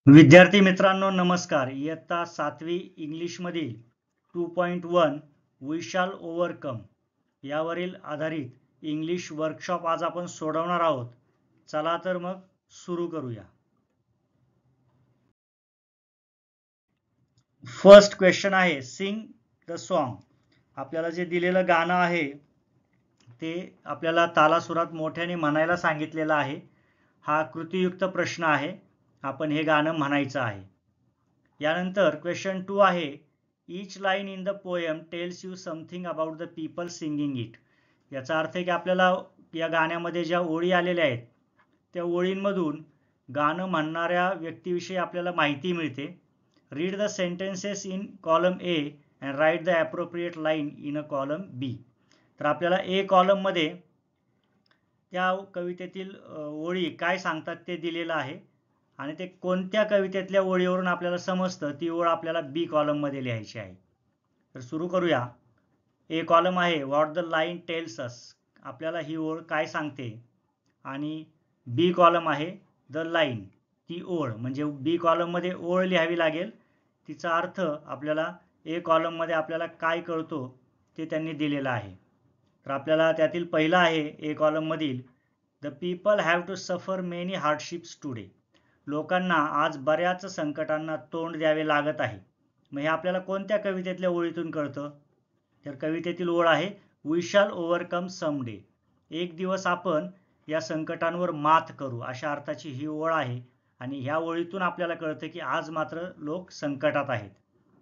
विद्यार्थी मित्रांनो नमस्कार. इयत्ता 7वी इंग्लिशमधील 2.1 वी शॅल ओव्हरकम यावरील आधारित इंग्लिश वर्कशॉप आज आपण सोडवणार आहोत. चला तर मग सुरू करूया. फर्स्ट क्वेश्चन आहे सिंग द सॉन्ग. आपल्याला जे दिलेलं गाणं आहे ते आपल्याला तालासुरात मोठ्याने म्हणायला सांगितलेलं आहे. हा कृतीयुक्त प्रश्न आहे. आपण हे गाणं म्हणायचं आहे. यानंतर क्वेश्चन 2 आहे each line in the poem tells you something about the people singing it. याचा अर्थ आहे की आपल्याला या गाण्यामध्ये ज्या ओळी आलेल्या आहेत त्या ओळींमधून गाणं म्हणणाऱ्या व्यक्तीविषयी आपल्याला माहिती मिळते. Read the sentences in column A and write the appropriate line in a column B. तर आपल्याला ए कॉलममध्ये त्या कवितेतील ओळी काय सांगतात ते दिलेलं आहे आणि ते कोणत्या कवितेतल्या ओळीवरून आपल्याला समजतं ती ओळ आपल्याला बी कॉलममध्ये लिहायची आहे. तर सुरू करूया. ए कॉलम आहे what the line tells us. आपल्याला ही ओळ काय सांगते. आणि बी कॉलम आहे द लाईन, ती ओळ. म्हणजे बी कॉलममध्ये ओळ लिहावी लागेल. तिचा अर्थ आपल्याला ए कॉलममध्ये आपल्याला काय कळतो ते त्यांनी दिलेलं आहे. तर आपल्याला त्यातील पहिला आहे ए कॉलममधील the people have to suffer many hardships today. लोकांना आज बऱ्याच संकटांना तोंड द्यावे लागत आहे. मग हे आपल्याला कोणत्या कवितेतल्या ओळीतून कळतं. तर कवितेतील ओळ आहे we shall overcome some day. एक दिवस आपण या संकटांवर मात करू अशा अर्थाची ही ओळ आहे. आणि ह्या ओळीतून आपल्याला कळतं की आज मात्र लोक संकटात आहेत.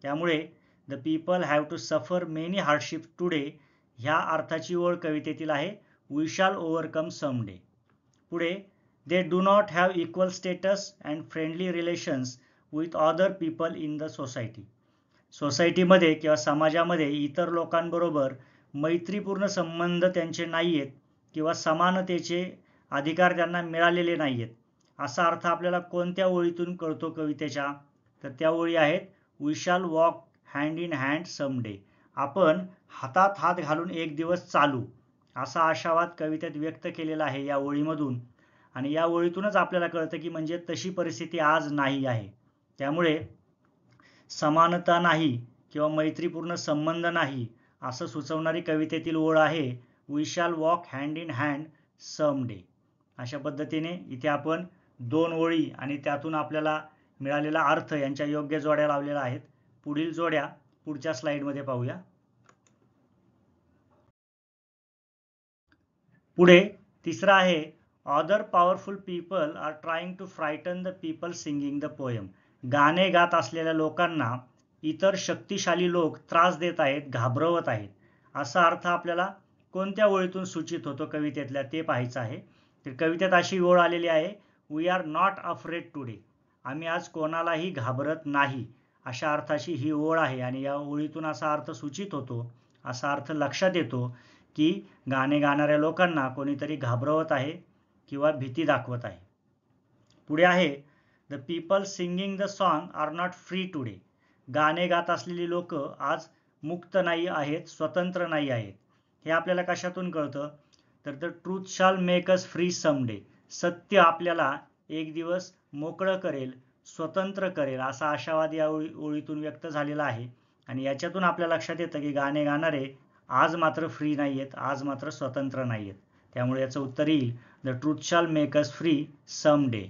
त्यामुळे the people have to suffer many hardships today ह्या अर्थाची ओळ कवितेतील आहे we shall overcome some day. पुढे they do not have equal status and friendly relations with other people in the society. सोसायटीमध्ये किंवा समाजामध्ये इतर लोकांबरोबर मैत्रीपूर्ण संबंध त्यांचे नाहीयेत किंवा समानतेचे अधिकार त्यांना मिळालेले नाहीयेत. असा अर्थ आपल्याला कोणत्या ओळीतून कळतो कवितेच्या. तर त्या ओळी आहेत we shall walk hand in hand some day. आपण हातात हात घालून एक दिवस चालू असा आशावाद कवितेत व्यक्त केलेला आहे या ओळीमधून. आणि या ओळीतूनच आपल्याला कळतं की म्हणजे तशी परिस्थिती आज नाही आहे. त्यामुळे समानता नाही किंवा मैत्रीपूर्ण संबंध नाही असं सुचवणारी कवितेतील ओळ आहे we shall walk hand in hand some day. अशा पद्धतीने इथे आपण दोन ओळी आणि त्यातून आपल्याला मिळालेला अर्थ यांच्या योग्य जोड्या लावलेल्या आहेत. पुढील जोड्या पुढच्या स्लाइडमध्ये पाहूया. पुढे तिसरा आहे other powerful people are trying to frighten the people singing the poem. गाणे गात असलेल्या लोकांना इतर शक्तिशाली लोक त्रास देत आहेत, घाबरवत आहेत. असा अर्थ आपल्याला कोणत्या ओळीतून सूचित होतो कवितेतल्या ते पाहायचं आहे. तर कवितेत अशी ओळ आलेली आहे we are not afraid today. आम्ही आज कोणालाही घाबरत नाही अशा अर्थाची ही ओळ आहे. आणि या ओळीतून असा अर्थ सूचित होतो, असा अर्थ लक्षात येतो की गाणे गाणाऱ्या लोकांना कोणीतरी घाबरवत आहे किंवा भीती दाखवत आहे. पुढे आहे the people singing the song are not free today. गाणे गात असलेली लोक आज मुक्त नाही आहेत, स्वतंत्र नाही आहेत. हे आपल्याला कशातून कळतं. तर the truth shall make us free some day. सत्य आपल्याला एक दिवस मोकळं करेल, स्वतंत्र करेल असा आशावाद या ओळीतून व्यक्त झालेला आहे. आणि याच्यातून आपल्या लक्षात येतं की गाणे गाणारे आज मात्र फ्री नाही आहेत, आज मात्र स्वतंत्र नाही आहेत. त्यामुळे याचं उत्तर येईल the truth shall make us free some day.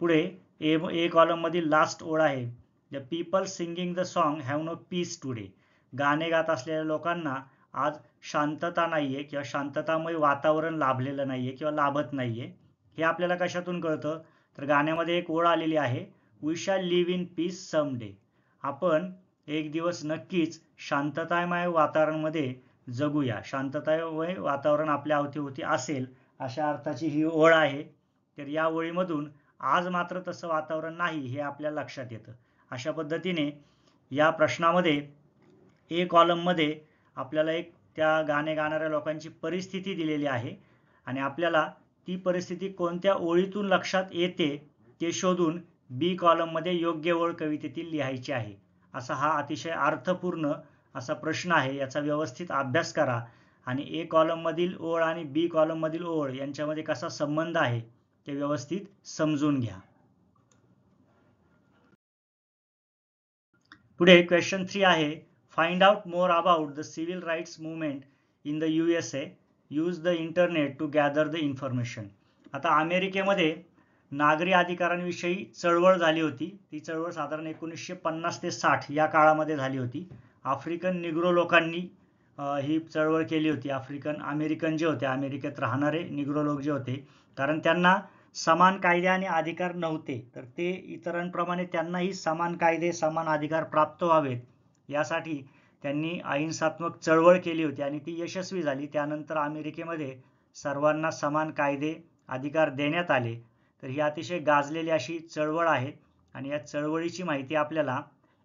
पुढे ए कॉलम मधील लास्ट ओळ आहे the people singing the song have no peace today. गाणे गात असलेल्या लोकांना आज शांतता नाहीये किंवा शांततामय वातावरण लाभलेलं नाहीये किंवा लाभत नाहीये. हे आपल्याला कशातून कळतं. तर गाण्यामध्ये एक ओळ आलेली आहे we shall live in peace some day. आपण एक दिवस नक्कीच शांततामय वातावरणामध्ये जगूया, शांततामय वातावरण आपल्या अवतीभोवती असेल अशा अर्थाची ही ओळ आहे. तर या ओळीमधून आज मात्र तसं वातावरण नाही हे आपल्याला लक्षात येतं. अशा पद्धतीने या प्रश्नामध्ये ए कॉलममध्ये आपल्याला एक त्या गाणे गाणाऱ्या लोकांची परिस्थिती दिलेली आहे आणि आपल्याला ती परिस्थिती कोणत्या ओळीतून लक्षात येते ते शोधून बी कॉलममध्ये योग्य ओळ कवितेतील लिहायची आहे. असा हा अतिशय अर्थपूर्ण असा प्रश्न आहे. याचा व्यवस्थित अभ्यास करा आणि ए कॉलम मधील ओळ आणि बी कॉलम मधील ओळ यांच्यामध्ये कसा संबंध आहे ते व्यवस्थित समजून घ्या. पुढे क्वेश्चन 3 आहे, find out more about the civil rights movement in the USA, use the internet to gather the information. आता अमेरिकेमध्ये नागरी अधिकारांविषयी चळवळ झाली होती. ती चळवळ साधारण 1950 ते 60 या काळामध्ये झाली होती. आफ्रिकन निग्रो लोकांनी ही चळवळ केली होती. आफ्रिकन अमेरिकन जे होते, अमेरिकेत राहणारे निग्रो लोक जे होते, कारण त्यांना समान कायदे आणि अधिकार नव्हते, तर ते इतरांप्रमाणे त्यांनाही समान कायदे समान अधिकार प्राप्त व्हावेत यासाठी त्यांनी अहिंसात्मक चळवळ केली होती आणि ती यशस्वी झाली. त्यानंतर अमेरिकेमध्ये सर्वांना समान कायदे अधिकार देण्यात आले. तर ही अतिशय गाजलेली अशी चळवळ आहे आणि या चळवळीची माहिती आपल्याला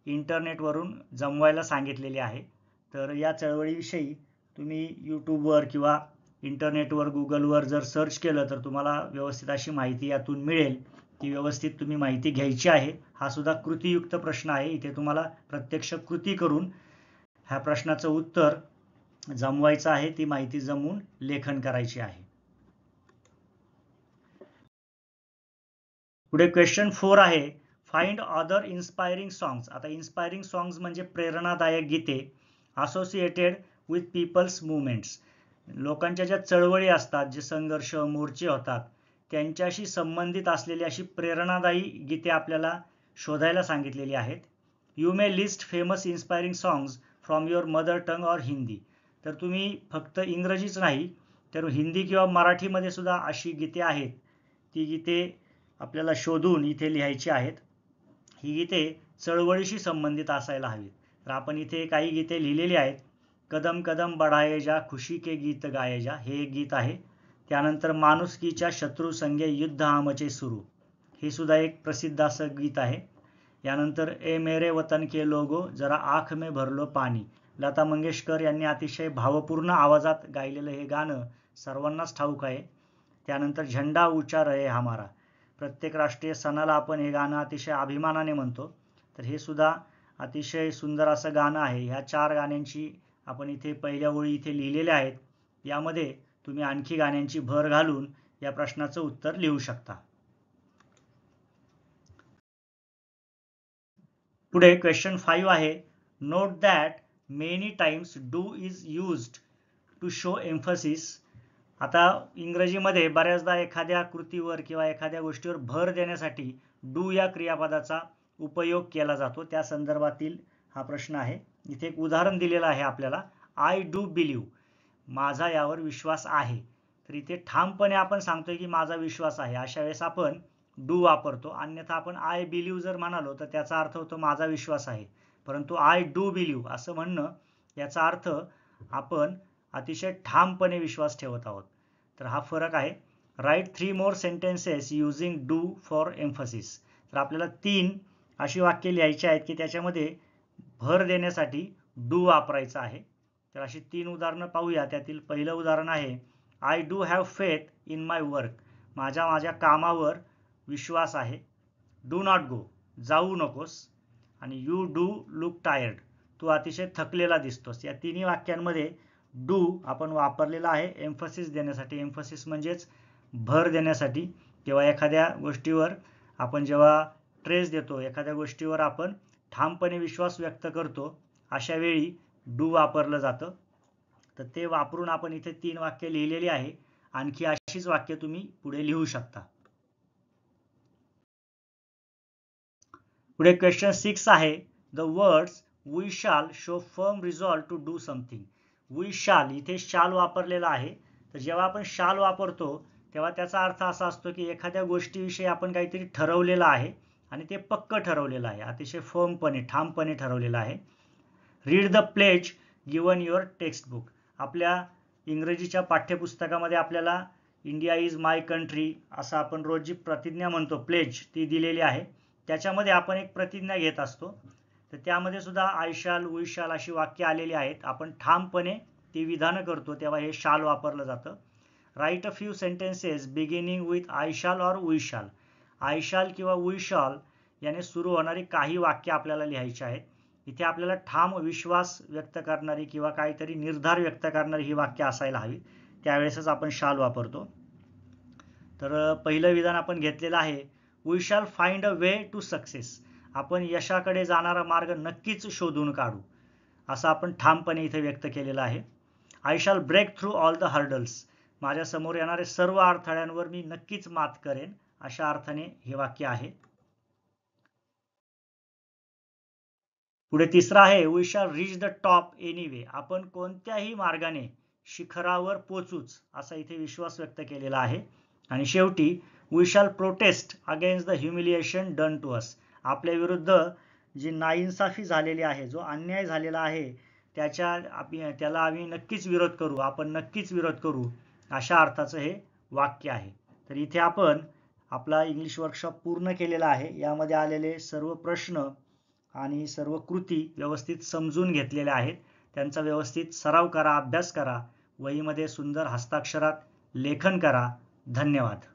इंटरनेटवरून जमवायला सांगितलेली आहे. तर या चळवळीविषयी तुम्ही यूट्यूबवर किंवा इंटरनेटवर गुगलवर जर सर्च केलं तर तुम्हाला व्यवस्थित अशी माहिती यातून मिळेल. ती व्यवस्थित तुम्ही माहिती घ्यायची आहे. हा सुद्धा कृतीयुक्त प्रश्न आहे. इथे तुम्हाला प्रत्यक्ष कृती करून ह्या प्रश्नाचं उत्तर जमवायचं आहे. ती माहिती जमवून लेखन करायची आहे. पुढे क्वेश्चन 4 आहे, फाइंड अदर इन्स्पायरिंग सॉंग्स. आता इन्स्पायरिंग सॉंग्स म्हणजे प्रेरणादायक गीते असोसिएटेड विथ पीपल्स मुवमेंट्स. लोकांच्या ज्या चळवळी असतात, जे संघर्ष मोर्चे होतात, त्यांच्याशी संबंधित असलेली अशी प्रेरणादायी गीते आपल्याला शोधायला सांगितलेली आहेत. You may list famous inspiring songs from your mother tongue or Hindi. तर तुम्ही फक्त इंग्रजीच नाही तर हिंदी किंवा मराठीमध्ये सुद्धा अशी गीते आहेत. ती गीते आपल्याला शोधून इथे लिहायची आहेत. ही गीते चळवळीशी संबंधित असायला हवीत. तर आपण इथे काही गीते लिहिलेली आहेत. कदम कदम बढ़ाए जा, खुशी के गीत गाए जा, हे एक गीत आहे. त्यानंतर माणुसकीच्या शत्रू संगे युद्ध आमचे सुरू, हे सुद्धा एक प्रसिद्ध असं गीत आहे. यानंतर ए मेरे वतन के लोगो जरा आँख में भर लो पाणी, लता मंगेशकर यांनी अतिशय भावपूर्ण आवाजात गायलेलं हे गाणं सर्वांनाच ठाऊक आहे. त्यानंतर झंडा ऊंचा रहे हमारा, प्रत्येक राष्ट्रीय सणाला आपण हे गाणं अतिशय अभिमानाने म्हणतो. तर हे सुद्धा अतिशय सुंदर असं गाणं आहे. ह्या 4 गाण्यांची आपण इथे पहिल्या ओळी इथे लिहिलेल्या आहेत. यामध्ये तुम्ही आणखी गाण्यांची भर घालून या प्रश्नाचं उत्तर लिहू शकता. पुढे क्वेश्चन 5 आहे, note that many times do is used to show emphasis. आता इंग्रजीमध्ये बऱ्याचदा एखाद्या कृतीवर किंवा एखाद्या गोष्टीवर भर देण्यासाठी डू या क्रियापदाचा उपयोग केला जातो. त्या संदर्भातील हा प्रश्न आहे. इथे एक उदाहरण दिलेलं आहे आपल्याला, आय डू बिलीव्ह, माझा यावर विश्वास आहे. तर इथे ठामपणे आपण सांगतोय की माझा विश्वास आहे. अशा वेळेस आपण डू वापरतो. अन्यथा आपण आय बिलीव्ह जर म्हणालो तर त्याचा अर्थ होतो माझा विश्वास आहे. परंतु आय डू बिलीव्ह असं म्हणणं याचा अर्थ आपण अतिशय ठामपणे विश्वास ठेवत आहोत. तर हा फरक आहे. Write 3 more sentences using do for emphasis. तर आपल्याला 3 अशी वाक्य लिहायची आहेत की त्याच्यामध्ये भर देण्यासाठी डू वापरायचा आहे. तर अशी 3 उदाहरणं पाहूया. त्यातील पहिलं उदाहरण आहे, I do have faith in my work, माझ्या कामावर विश्वास आहे. डू नॉट गो, जाऊ नकोस. आणि यू डू लुक टायर्ड, तू अतिशय थकलेला दिसतोस. या तिन्ही वाक्यांमध्ये डू आपण वापरलेला आहे एम्फसिस देण्यासाठी. एम्फसिस म्हणजेच भर देण्यासाठी किंवा एखाद्या गोष्टीवर आपण जेव्हा ट्रेस देतो, एखाद्या गोष्टीवर आपण ठामपणे विश्वास व्यक्त करतो, अशा वेळी डू वापरलं जातं. तर ते वापरून आपण इथे 3 वाक्य लिहिलेली आहे. आणखी अशीच वाक्य तुम्ही पुढे लिहू शकता. पुढे क्वेश्चन 6 आहे, the words we shall show firm resolve to do something. We shall, इथे शाल वापरलेला आहे. तर जेव्हा आपण शाल वापरतो तेव्हा त्याचा अर्थ असा असतो की एखाद्या गोष्टीविषयी आपण काहीतरी ठरवलेलं आहे आणि ते पक्क ठरवलेलं आहे, अतिशय फर्मपणे ठामपणे ठरवलेलं आहे. Read the pledge given your textbook. आपल्या इंग्रजीच्या पाठ्यपुस्तकामध्ये आपल्याला इंडिया इज माय कंट्री असं आपण रोज जी प्रतिज्ञा म्हणतो, प्लेज, ती दिलेली आहे. त्याच्यामध्ये आपण एक प्रतिज्ञा घेत असतो. तर त्यामध्ये सुद्धा आय शाल, वी शाल अशी वाक्य आलेली आहेत. आपण ठामपणे ती विधानं करतो तेव्हा हे शाल वापरलं जातं. Right a few sentences beginning with I शाल ऑर वी शाल. आय शाल किंवा वी शाल याने सुरू होणारी काही वाक्य आपल्याला लिहायची आहेत. इथे आपल्याला ठाम विश्वास व्यक्त करणारी किंवा काहीतरी निर्धार व्यक्त करणारी ही वाक्य असायला हवी. त्यावेळेसच आपण शाल वापरतो. तर पहिलं विधान आपण घेतलेलं आहे, we shall find a way to success. आपण यशाकडे जाणारा मार्ग नक्कीच शोधून काढू, असं आपण ठामपणे इथे व्यक्त केलेलं आहे. I shall break through all the hurdles. माझ्या समोर येणारे सर्व अडथळ्यांवर मी नक्कीच मात करेन, अशा अर्थाने हे वाक्य आहे. पुढे तिसरा आहे we shall reach the top anyway. आपण कोणत्याही मार्गाने शिखरावर पोचूच, असा इथे विश्वास व्यक्त केलेला आहे. आणि शेवटी we shall protest against the humiliation done to us. आपल्या विरुद्ध जी नाइंसाफी झालेली आहे, जो अन्याय झालेला आहे, त्याला आम्ही नक्कीच विरोध करू, आपण नक्कीच विरोध करू, अशा अर्थाचं हे वाक्य आहे. तर इथे आपण आपला इंग्लिश वर्कशॉप पूर्ण केलेला आहे. यामध्ये आलेले सर्व प्रश्न आणि सर्व कृती व्यवस्थित समजून घेतलेल्या आहेत. त्यांचा व्यवस्थित सराव करा, अभ्यास करा, वहीमध्ये सुंदर हस्ताक्षरात लेखन करा. धन्यवाद.